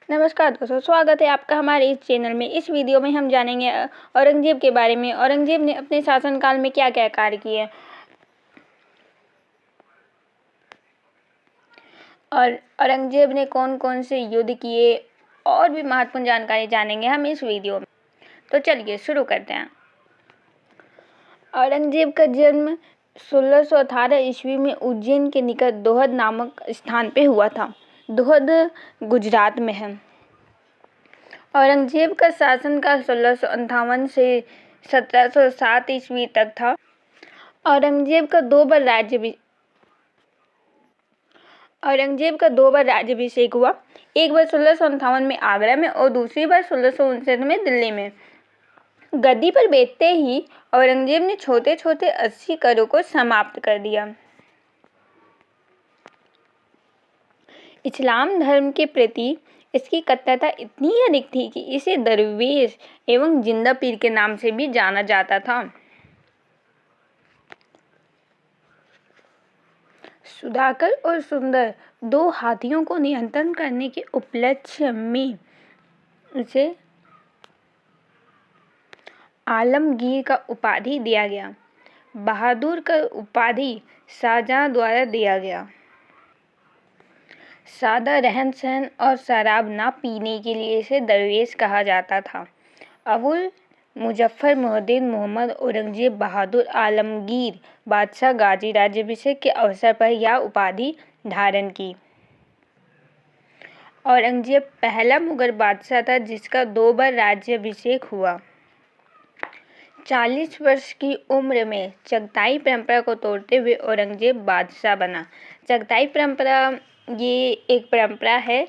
नमस्कार दोस्तों, स्वागत है आपका हमारे इस चैनल में। इस वीडियो में हम जानेंगे औरंगजेब के बारे में। औरंगजेब ने अपने शासनकाल में क्या क्या कार्य किए और औरंगजेब ने कौन कौन से युद्ध किए और भी महत्वपूर्ण जानकारी जानेंगे हम इस वीडियो में। तो चलिए शुरू करते हैं। औरंगजेब का जन्म 1618 ईस्वी में उज्जैन के निकट दोहद नामक स्थान पे हुआ था। दोहद गुजरात में है। औरंगजेब का शासनकाल 1658 से 1707 ईस्वी तक था। औरंगजेब का दो बार राज्याभिषेक हुआ। एक बार 1658 में आगरा में और दूसरी बार 1659 में दिल्ली में। गद्दी पर बैठते ही औरंगजेब ने छोटे छोटे 80 करों को समाप्त कर दिया। इस्लाम धर्म के प्रति इसकी कट्टरता इतनी अधिक थी कि इसे दरवेश एवं जिंदा पीर के नाम से भी जाना जाता था। सुधाकर और सुंदर दो हाथियों को नियंत्रण करने के उपलक्ष्य में उसे आलमगीर का उपाधि दिया गया। बहादुर का उपाधि शाहजहां द्वारा दिया गया। सादा रहन सहन और शराब ना पीने के लिए इसे दरवेश कहा जाता था। अबुल मुजफ्फर मुहिउद्दीन मोहम्मद औरंगजेब बहादुर आलमगीर बादशाह गाजी राज्याभिषेक के अवसर पर यह उपाधि धारण की। औरंगजेब पहला मुगल बादशाह था जिसका 2 बार राज्याभिषेक हुआ। 40 वर्ष की उम्र में चगताई परंपरा को तोड़ते हुए औरंगजेब बादशाह बना। चगताई परंपरा ये एक परंपरा है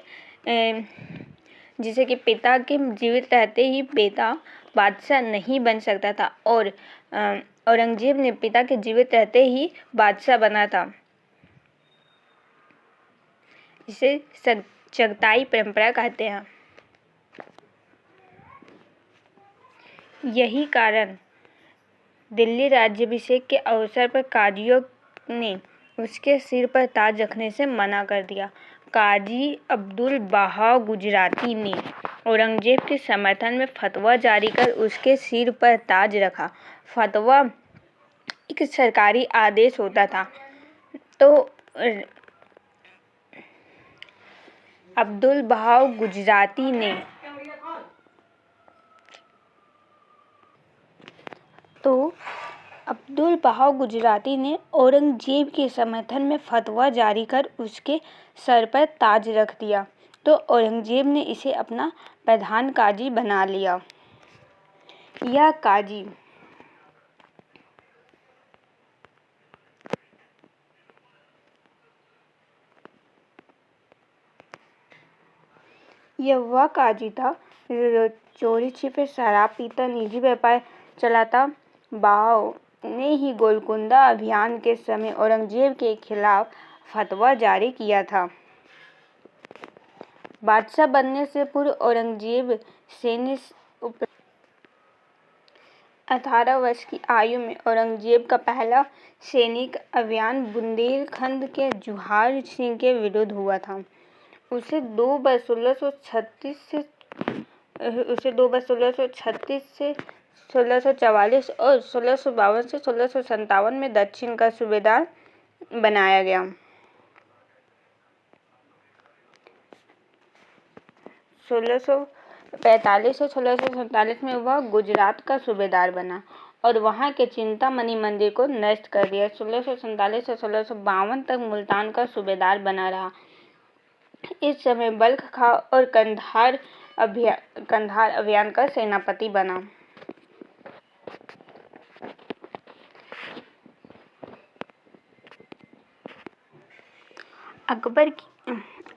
जिसे कि पिता के जीवित रहते ही बेटा बादशाह नहीं बन सकता था और औरंगजेब ने पिता के जीवित रहते ही बादशाह बना था। इसे चगताई परंपरा कहते हैं। यही कारण दिल्ली राज्याभिषेक के अवसर पर काजियों ने उसके सिर पर ताज रखने से मना कर दिया। काजी अब्दुल बहाव गुजराती ने औरंगजेब के समर्थन में फतवा जारी कर उसके सिर पर ताज रखा। फतवा एक सरकारी आदेश होता था। तो अब्दुल बहाव गुजराती ने औरंगजेब के समर्थन में फतवा जारी कर उसके सर पर ताज रख दिया। तो औरंगजेब ने इसे अपना प्रधान काजी बना लिया। यह काजी वह काजी था जो चोरी छिपे शराब पीता, निजी व्यापार चलाता। बहाव ने ही गोलकुंडा अभियान के समय औरंगजेब के खिलाफ फतवा जारी किया था। बादशाह बनने से पूर्व औरंगजेब सैन्य 18 वर्ष की आयु में औरंगजेब का पहला सैनिक अभियान बुंदेलखंड के जुहार सिंह के विरुद्ध हुआ था। उसे 2 बार 1636 से 1644 और 1652 से 1657 में दक्षिण का सूबेदार बनाया गया। 1645 से 1647 में वह गुजरात का सूबेदार बना और वहां के चिंतामणि मंदिर को नष्ट कर दिया। 1647 से 1652 तक मुल्तान का सूबेदार बना रहा। इस समय बल्ख खां और कंधार अभियान का सेनापति बना।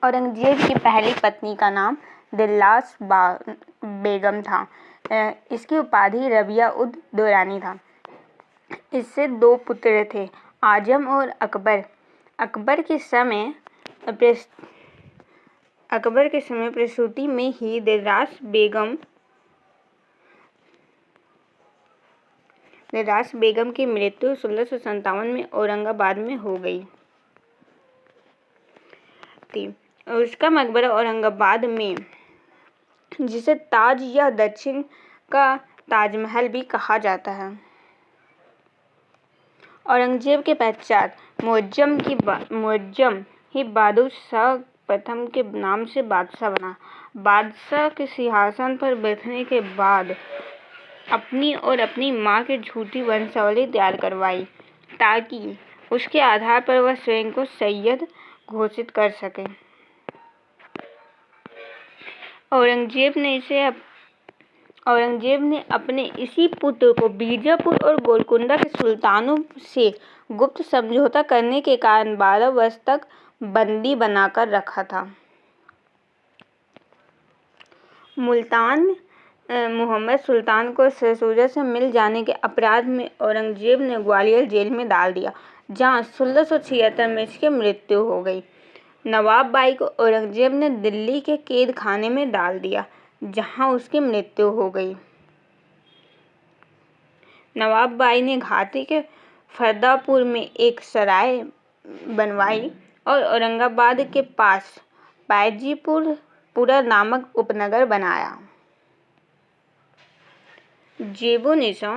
औरंगजेब की पहली पत्नी का नाम दिलनाश बेगम था। इसकी उपाधि रबिया उद दौरानी था। इससे 2 पुत्र थे, आजम और अकबर। अकबर के समय प्रसूति में ही दिलनाश बेगम की मृत्यु 1657 में औरंगाबाद में हो गई थी। उसका मकबरा औरंगाबाद में जिसे ताज या दक्षिण का ताजमहल भी कहा जाता है। औरंगजेब के पश्चात मुअज्जम ही बहादुर शाह प्रथम के नाम से बादशाह बना। बादशाह के सिंहासन पर बैठने के बाद अपनी और अपनी मां की झूठी वंशावली तैयार करवाई ताकि उसके आधार पर वह स्वयं को सैयद घोषित कर सके। औरंगजेब ने अपने इसी पुत्र को बीजापुर और गोलकुंडा के सुल्तानों से गुप्त समझौता करने के कारण 12 वर्ष तक बंदी बनाकर रखा था। मुल्तान मोहम्मद सुल्तान को सरसूजा से मिल जाने के अपराध में औरंगजेब ने ग्वालियर जेल में डाल दिया, जहां 1676 में इसकी मृत्यु हो गई। नवाब बाई को औरंगजेब ने दिल्ली के कैद खाने में डाल दिया, जहां उसकी मृत्यु हो गई। नवाब बाई ने घाटी के फरदापुर में एक सराय बनवाई और औरंगाबाद के पास बाजीपुरा नामक उपनगर बनाया। जेबो-निसा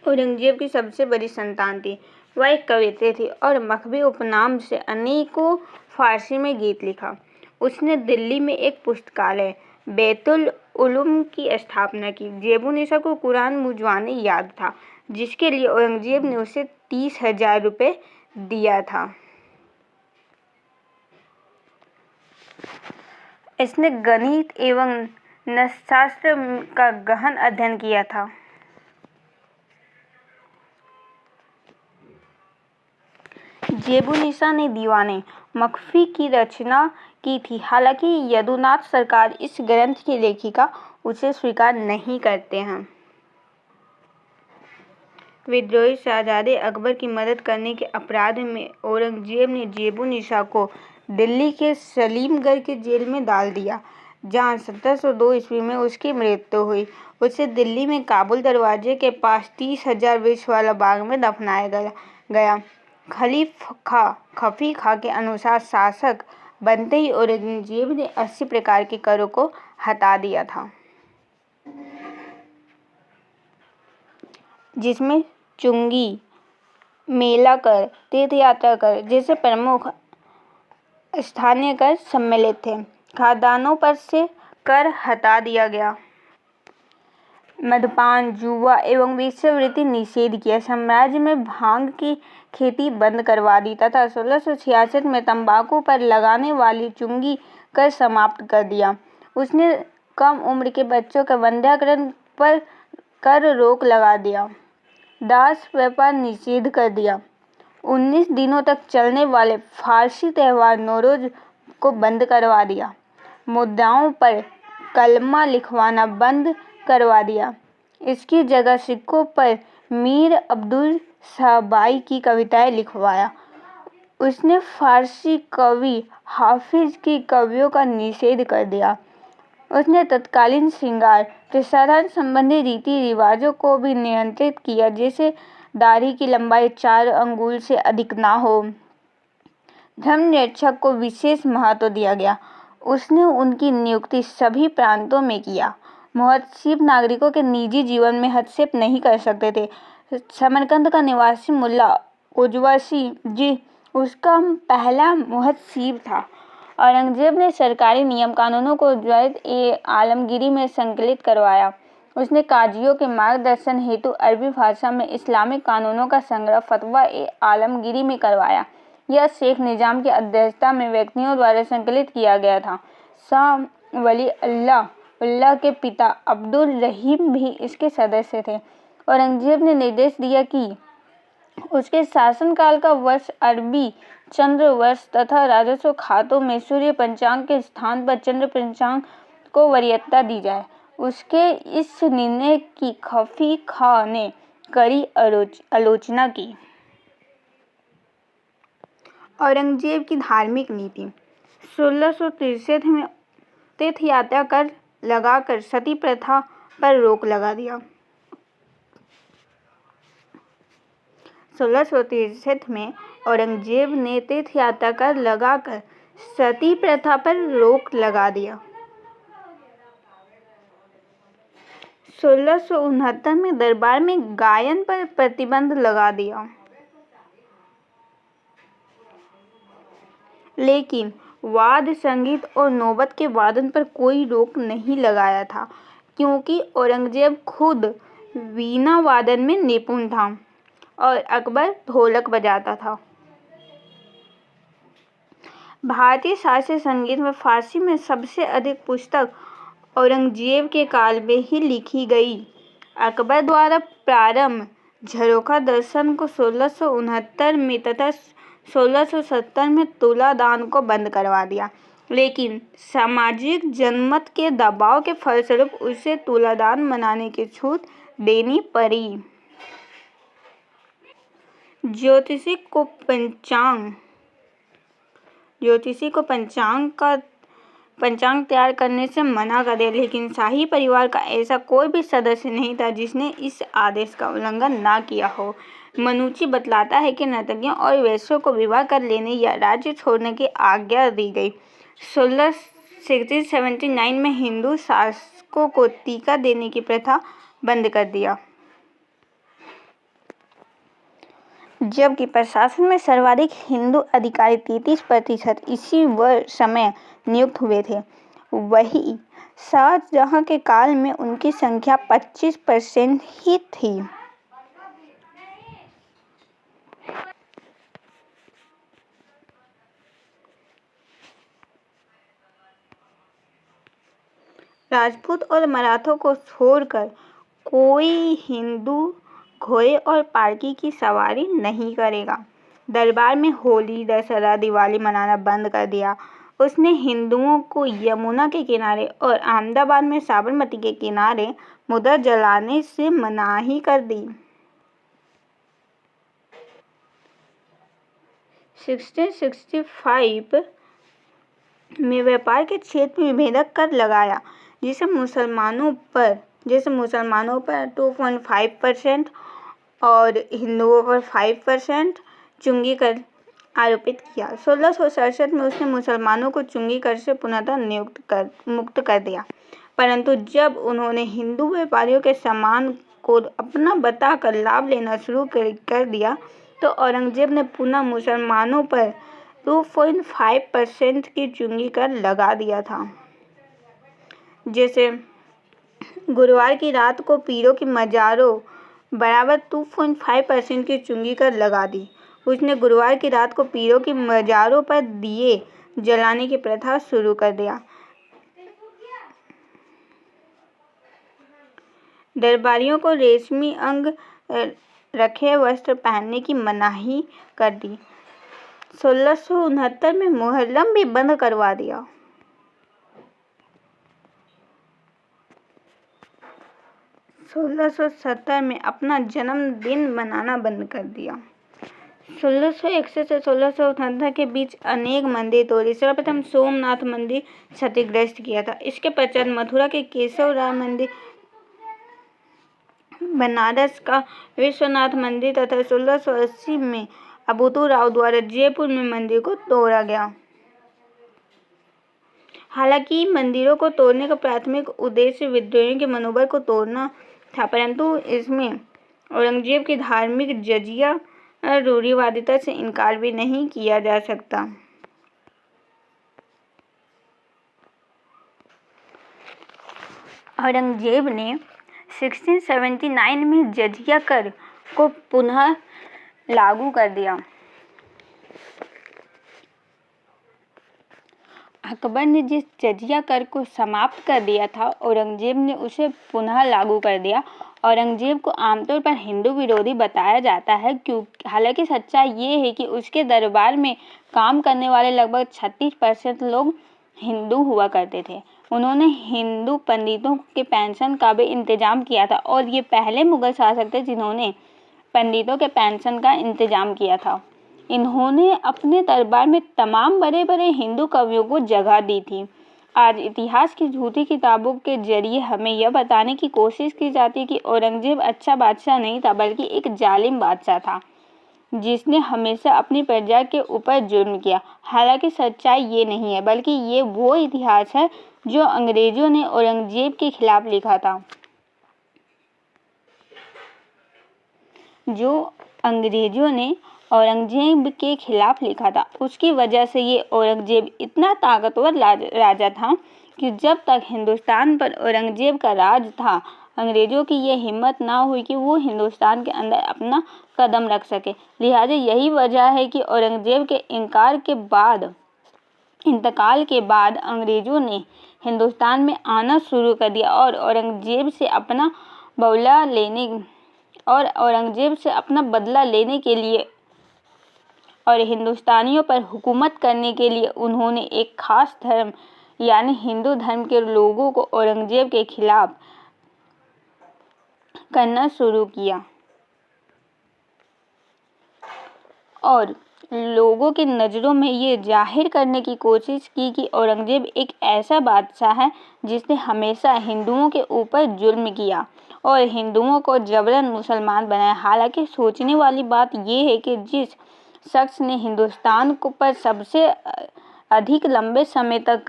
औरंगजेब की सबसे बड़ी संतान थी। वह एक कवयित्री थी और मखबी उपनाम से अनेकों फारसी में गीत लिखा। उसने दिल्ली में एक पुस्तकालय बैतुल उलूम की स्थापना की। जेबो-निसा को कुरान मुंजवानी याद था, जिसके लिए औरंगजेब ने उसे 30,000 रुपये दिया था। इसने गणित एवं न्यायशास्त्र का गहन अध्ययन किया था। जेबो-निसा ने दीवाने मखफी की रचना की थी। हालांकि यदुनाथ सरकार इस ग्रंथ की लेखिका उसे स्वीकार नहीं करते हैं। विद्रोही शहजादे अकबर की मदद करने के अपराध में औरंगजेब ने जेबो-निसा को दिल्ली के सलीमगढ़ के जेल में डाल दिया, जहां 1702 ईस्वी में उसकी मृत्यु हुई। उसे दिल्ली में काबुल दरवाजे के पास 30,000 वृक्ष वाला बाग में दफनाया गया। खफी खां के अनुसार शासक बनते ही औरंगजेब ने 80 प्रकार के करों को हटा दिया था, जिसमें चुंगी, मेला कर, तीर्थयात्रा कर जैसे प्रमुख स्थानीय कर सम्मिलित थे। खाद्यान्नों पर से कर हटा दिया गया। मद्यपान, जुआ एवं वेश्यावृत्ति निषेध किया। साम्राज्य में भांग की खेती बंद करवा दी तथा 1666 में तंबाकू पर लगने वाली चुंगी कर समाप्त कर दिया। उसने कम उम्र के बच्चों के वंध्याकरण पर कर रोक लगा दिया। दास व्यापार निषेध कर दिया। 19 दिनों तक चलने वाले फारसी त्योहार नौरोज को बंद करवा दिया। मुद्राओं पर कलमा लिखवाना बंद करवा दिया। इसकी जगह सिक्कों पर मीर अब्दुल साहबाई की कविताएं लिखवाया। उसने फारसी कवि हाफिज की कवियों का निषेध कर दिया। उसने तत्कालीन श्रृंगार प्रसाधन संबंधी रीति रिवाजों को भी नियंत्रित किया, जैसे दाढ़ी की लंबाई 4 अंगुल से अधिक ना हो। धर्मनिरपेक्षता को विशेष महत्व दिया गया। उसने उनकी नियुक्ति सभी प्रांतों में किया। मुहतसिब नागरिकों के निजी जीवन में हस्तक्षेप नहीं कर सकते थे। समरकंद का निवासी मुल्ला ओजवासी जी उसका पहला मुहतसिब था। औरंगजेब ने सरकारी नियम कानूनों को जवायत-ए-आलमगीरी में संकलित करवाया। उसने काजियों के मार्गदर्शन हेतु अरबी भाषा में इस्लामिक कानूनों का संग्रह फतवा-ए-आलमगीरी में करवाया। यह शेख निजाम की अध्यक्षता में व्यक्तियों द्वारा संकलित किया गया था। शाह वली अल्लाह के पिता अब्दुल रहीम भी इसके सदस्य थे। औरंगजेब ने निर्देश दिया कि उसके शासनकाल का वर्ष अरबी चंद्र वर्ष तथा राजस्व खातों में सूर्य पंचांग के स्थान पर चंद्र पंचांग को वरीयता दी जाए। उसके इस निर्णय की खफी खां ने कड़ी आलोचना की। औरंगजेब की धार्मिक नीति 1663 में तीर्थयात्रा कर लगाकर सती प्रथा पर रोक लगा दिया। 1663 में औरंगजेब ने तीर्थयात्रा कर लगाकर सती प्रथा पर रोक लगा दिया। 1669 में दरबार में गायन पर प्रतिबंध लगा दिया, लेकिन वाद्य संगीत और नौबत के वादन पर कोई रोक नहीं लगाया था, क्योंकि औरंगजेब खुद वीणा वादन में निपुण था और अकबर ढोलक बजाता था। भारतीय शास्त्रीय संगीत में फारसी में सबसे अधिक पुस्तक औरंगजेब के काल में ही लिखी गई। अकबर द्वारा प्रारंभ झरोखा दर्शन को 1669 में तथा 1670 में तुलादान को बंद करवा दिया, लेकिन सामाजिक जनमत के दबाव के फलस्वरूप उसे तुलादान मनाने की छूट देनी पड़ी। ज्योतिषी को पंचांग तैयार करने से मना कर दिया, लेकिन शाही परिवार का ऐसा कोई भी सदस्य नहीं था जिसने इस आदेश का उल्लंघन न किया हो। मनुची बतलाता है कि नर्तकियों और वेश्यों को विवाह कर लेने या राज्य छोड़ने की आज्ञा दी गई। 1679 में हिंदू शासकों को टीका देने की प्रथा बंद कर दिया, जबकि प्रशासन में सर्वाधिक हिंदू अधिकारी 33% इसी समय नियुक्त हुए थे। वहीं शाहजहां के काल में उनकी संख्या 25% ही थी। राजपूत और मराठों को छोड़कर कोई हिंदू घोड़े और पालकी की सवारी नहीं करेगा। दरबार में होली, दशहरा, दिवाली मनाना बंद कर दिया। उसने हिंदुओं को यमुना के किनारे और अहमदाबाद में साबरमती के किनारे मुद्रा जलाने से मनाही कर दी। 1665 में व्यापार के क्षेत्र में विभेदक कर लगाया, जिसे मुसलमानों पर 2.5% और हिंदुओं पर 5% चुंगी कर आरोपित किया। 1667 में उसने मुसलमानों को चुंगी कर से पुनः मुक्त कर दिया, परंतु जब उन्होंने हिंदू व्यापारियों के सामान को अपना बताकर लाभ लेना शुरू कर दिया, तो औरंगजेब ने पुनः मुसलमानों पर 2.5% की चुंगी कर लगा दिया था। जैसे गुरुवार की रात को पीरों की मजारों बराबर 2.5% की चुंगी कर लगा दी। उसने गुरुवार की रात को पीरों की मजारों पर दिए जलाने की प्रथा शुरू कर दिया। दरबारियों को रेशमी अंग रखे वस्त्र पहनने की मनाही कर दी। 1669 में मुहर्रम भी बंद करवा दिया। 1670 में अपना जन्मदिन मनाना बंद कर दिया। 1661 से 1678 के बीच अनेक मंदिर तोड़े। सर्वप्रथम सोमनाथ मंदिर क्षतिग्रस्त किया था। इसके पश्चात मथुरा के केशव राय मंदिर, बनारस का विश्वनाथ मंदिर तथा 1680 में अबूतू राव द्वारा जयपुर में मंदिर को तोड़ा गया। हालांकि मंदिरों को तोड़ने का प्राथमिक उद्देश्य विद्रोहियों के मनोबल को तोड़ना था, परंतु इसमें औरंगजेब की धार्मिक जजिया रूढ़िवादिता से इनकार भी नहीं किया जा सकता। औरंगजेब ने 1679 में जजिया कर को पुनः लागू कर दिया। अकबर ने जिस जजिया कर को समाप्त कर दिया था, औरंगजेब ने उसे पुनः लागू कर दिया। औरंगजेब को आमतौर पर हिंदू विरोधी बताया जाता है, क्योंकि हालांकि सच्चाई ये है कि उसके दरबार में काम करने वाले लगभग 36% लोग हिंदू हुआ करते थे। उन्होंने हिंदू पंडितों के पेंशन का भी इंतजाम किया था और ये पहले मुगल शासक थे जिन्होंने पंडितों के पेंशन का इंतजाम किया था। इन्होंने अपने दरबार में तमाम बड़े बड़े हिंदू कवियों को जगह दी थी। आज इतिहास की झूठी किताबों के जरिए हमें यह बताने की कोशिश की जाती है कि औरंगजेब अच्छा बादशाह नहीं था, बल्कि एक जालिम बादशाह था जिसने हमेशा अपनी प्रजा के ऊपर जुल्म किया। हालांकि सच्चाई ये नहीं है, बल्कि ये वो इतिहास है जो अंग्रेजों ने औरंगजेब के खिलाफ लिखा था। जो अंग्रेज़ों ने औरंगज़ेब के खिलाफ लिखा था। उसकी वजह से ये औरंगज़ेब इतना ताकतवर राजा था कि जब तक हिंदुस्तान पर औरंगज़ेब का राज था, अंग्रेज़ों की ये हिम्मत ना हुई कि वो हिंदुस्तान के अंदर अपना कदम रख सके। लिहाजा यही वजह है कि औरंगज़ेब के इंतकाल के बाद अंग्रेज़ों ने हिंदुस्तान में आना शुरू कर दिया और औरंगज़ेब से अपना बदला लेने के लिए और हिंदुस्तानियों पर हुकूमत करने के लिए उन्होंने एक खास धर्म यानी हिंदू धर्म के लोगों को औरंगज़ेब के खिलाफ करना शुरू किया और लोगों की नज़रों में ये जाहिर करने की कोशिश की कि औरंगज़ेब एक ऐसा बादशाह है जिसने हमेशा हिंदुओं के ऊपर जुल्म किया और हिंदुओं को जबरन मुसलमान बनाया। हालांकि सोचने वाली बात यह है कि जिस शख्स ने हिंदुस्तान पर सबसे अधिक लंबे समय तक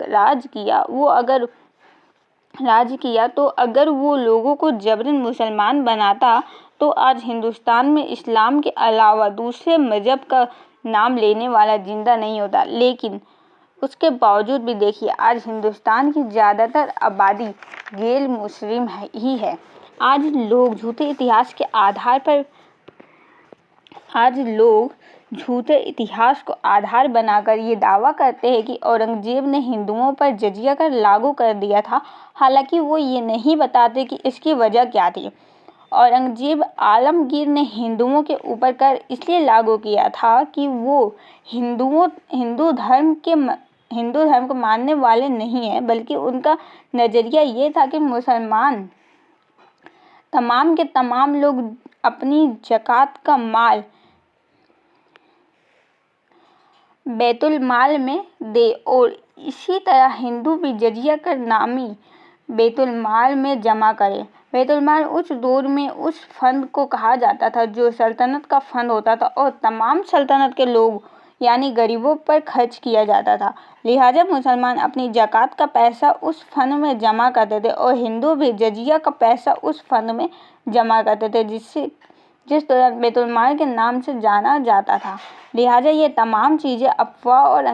राज किया तो अगर वो लोगों को जबरन मुसलमान बनाता तो आज हिंदुस्तान में इस्लाम के अलावा दूसरे मज़हब का नाम लेने वाला जिंदा नहीं होता। लेकिन उसके बावजूद भी देखिए, आज हिंदुस्तान की ज़्यादातर आबादी गैर मुस्लिम ही है। आज लोग झूठे इतिहास को आधार बनाकर ये दावा करते हैं कि औरंगज़ेब ने हिंदुओं पर जजिया कर लागू कर दिया था। हालांकि वो ये नहीं बताते कि इसकी वजह क्या थी। औरंगज़ेब आलमगीर ने हिंदुओं के ऊपर कर इसलिए लागू किया था कि वो हिंदू धर्म को मानने वाले नहीं हैं, बल्कि उनका नज़रिया ये था कि मुसलमान तमाम के तमाम लोग अपनी ज़कात का माल बैतुल माल में दे और इसी तरह हिंदू भी जजिया कर नामी बैतुल माल में जमा करें। बैतुल माल उस दौर में उस फंड को कहा जाता था जो सल्तनत का फंड होता था और तमाम सल्तनत के लोग यानी गरीबों पर खर्च किया जाता था। लिहाजा मुसलमान अपनी ज़कात का पैसा उस फंड में जमा करते थे और हिंदू भी जजिया का पैसा उस फंड में जमा करते थे, जिस दौरान बैतुल माल के नाम से जाना जाता था। लिहाजा ये तमाम चीज़ें अफवाह और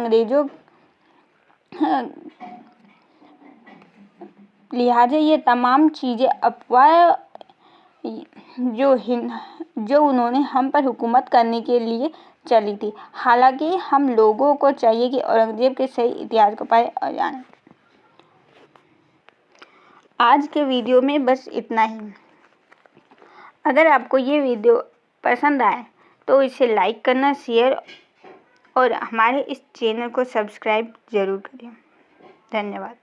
जो उन्होंने हम पर हुकूमत करने के लिए चली थी। हालांकि हम लोगों को चाहिए कि औरंगज़ेब के सही इतिहास को पढ़ें और जानें। आज के वीडियो में बस इतना ही। अगर आपको ये वीडियो पसंद आए तो इसे लाइक करना, शेयर और हमारे इस चैनल को सब्सक्राइब ज़रूर करें। धन्यवाद।